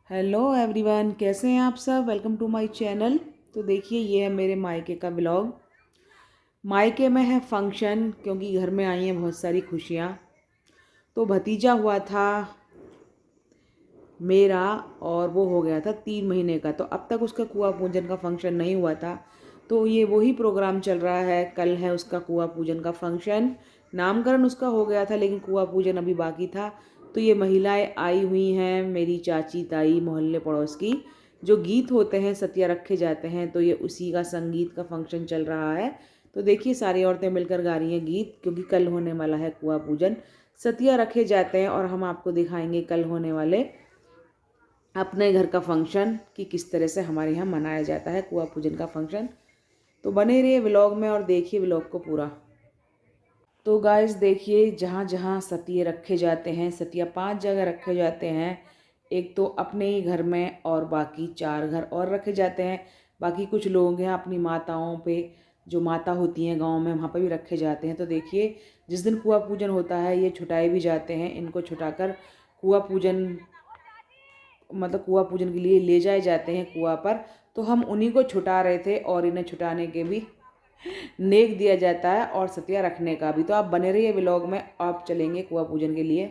Hello everyone, कैसे हैं आप सब। Welcome to my channel. तो देखिए, ये है मेरे मायके का व्लॉग। मायके में है फंक्शन, क्योंकि घर में आई हैं बहुत सारी खुशियाँ। तो भतीजा हुआ था मेरा, और वो हो गया था 3 महीने का। तो अब तक उसका कुआं पूजन का फंक्शन नहीं हुआ था। तो ये वही प्रोग्राम चल रहा है। कल है उसका कुआं पूजन का फंक्शन। नामकरण उसका हो गया था, लेकिन कुआं पूजन अभी बाकी था। तो ये महिलाएं आई हुई हैं, मेरी चाची, ताई, मोहल्ले पड़ोस की। जो गीत होते हैं, सतिया रखे जाते हैं, तो ये उसी का संगीत का फंक्शन चल रहा है। तो देखिए, सारी औरतें मिलकर गा रही हैं गीत, क्योंकि कल होने वाला है कुआं पूजन। सतिया रखे जाते हैं, और हम आपको दिखाएंगे कल होने वाले अपने घर का फंक्शन कि किस तरह से हमारे यहाँ मनाया जाता है कुआं पूजन का फंक्शन। तो बने रहिए व्लॉग में और देखिए व्लॉग को पूरा। तो गाइस देखिए, जहाँ जहाँ सतिये रखे जाते हैं, सतिया 5 जगह रखे जाते हैं। एक तो अपने ही घर में, और बाकी 4 घर और रखे जाते हैं। बाकी कुछ लोग हैं अपनी माताओं पे, जो माता होती हैं गांव में, वहाँ पे भी रखे जाते हैं। तो देखिए, जिस दिन कुआं पूजन होता है, ये छुटाए भी जाते हैं। इनको छुटाकर कुआं पूजन, मतलब कुआं पूजन के लिए ले जाए जाते हैं कुआं पर। तो हम उन्हीं को छुटा रहे थे, और इन्हें छुटाने के भी नेक दिया जाता है, और सतिया रखने का भी। तो आप बने रहिए व्लॉग में, आप चलेंगे कुआं पूजन के लिए।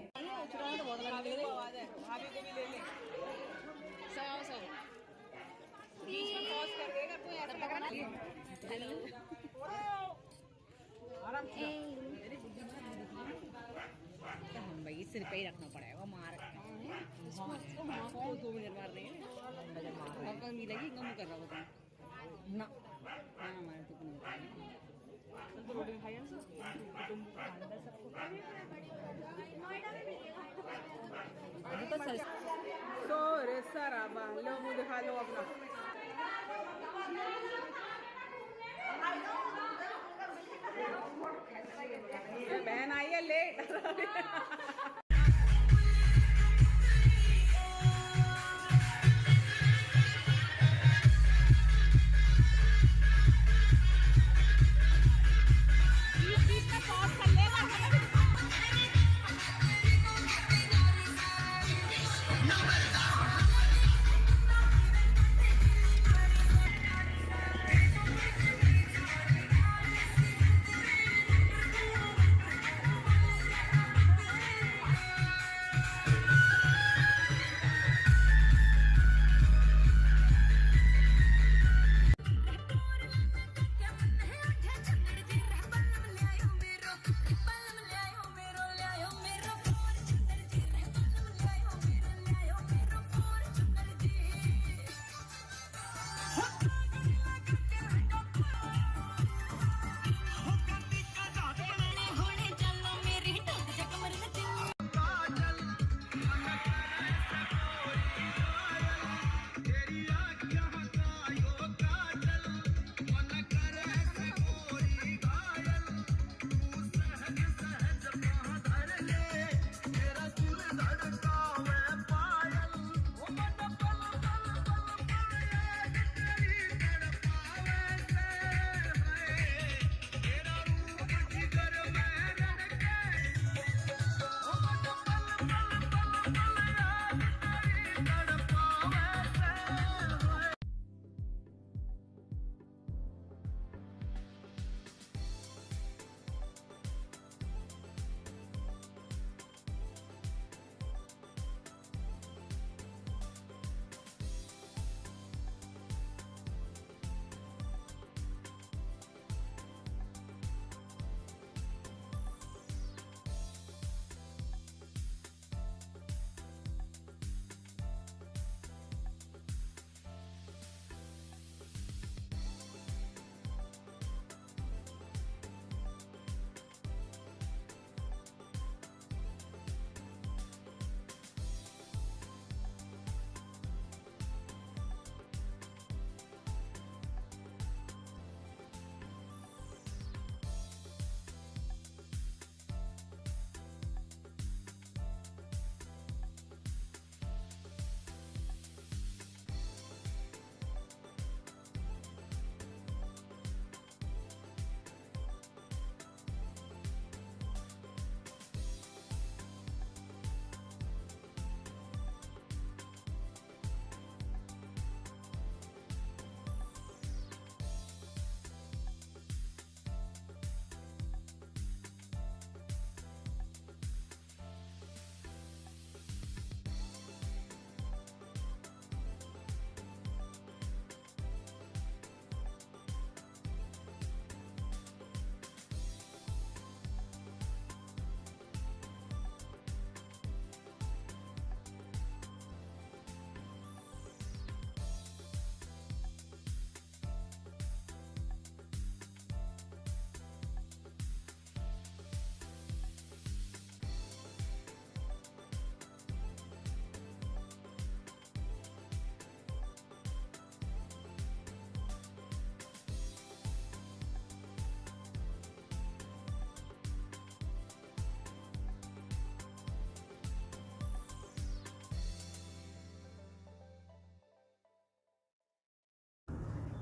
हम भाई सिर पे ही रखना पड़ेगा मार इसको 2 मिनट मार देंगे पापा मिलेगी कम कर रहा होता ना हाँ हमारे तो तो रे सारा लो मुंह दिखा लो अपना। बहन आई है लेट।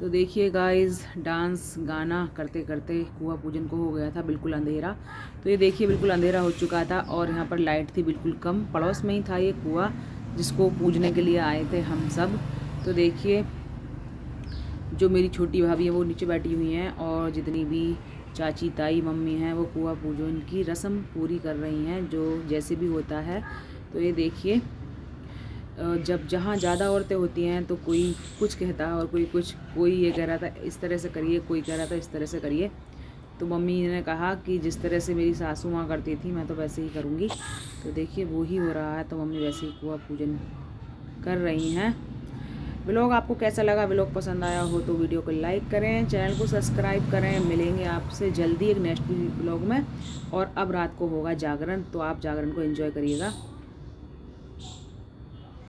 तो देखिए गाइस, डांस गाना करते करते कुआं पूजन को हो गया था बिल्कुल अंधेरा। तो ये देखिए बिल्कुल अंधेरा हो चुका था और यहाँ पर लाइट थी बिल्कुल कम। पड़ोस में ही था ये कुआं जिसको पूजने के लिए आए थे हम सब। तो देखिए जो मेरी छोटी भाभी है वो नीचे बैठी हुई हैं और जितनी भी चाची ताई मम्मी हैं वो कुआं पूजन की रस्म पूरी कर रही हैं, जो जैसे भी होता है। तो ये देखिए जब जहाँ ज़्यादा औरतें होती हैं तो कोई कुछ कहता है और कोई ये कह रहा था इस तरह से करिए, कोई कह रहा था इस तरह से करिए। तो मम्मी ने कहा कि जिस तरह से मेरी सासू माँ करती थी मैं तो वैसे ही करूँगी। तो देखिए वो ही हो रहा है, तो मम्मी वैसे ही कुआं पूजन कर रही हैं। व्लॉग आपको कैसा लगा? व्लॉग पसंद आया हो तो वीडियो को लाइक करें, चैनल को सब्सक्राइब करें। मिलेंगे आपसे जल्दी एक नेक्स्ट व्लॉग में। और अब रात को होगा जागरण, तो आप जागरण को एंजॉय करिएगा।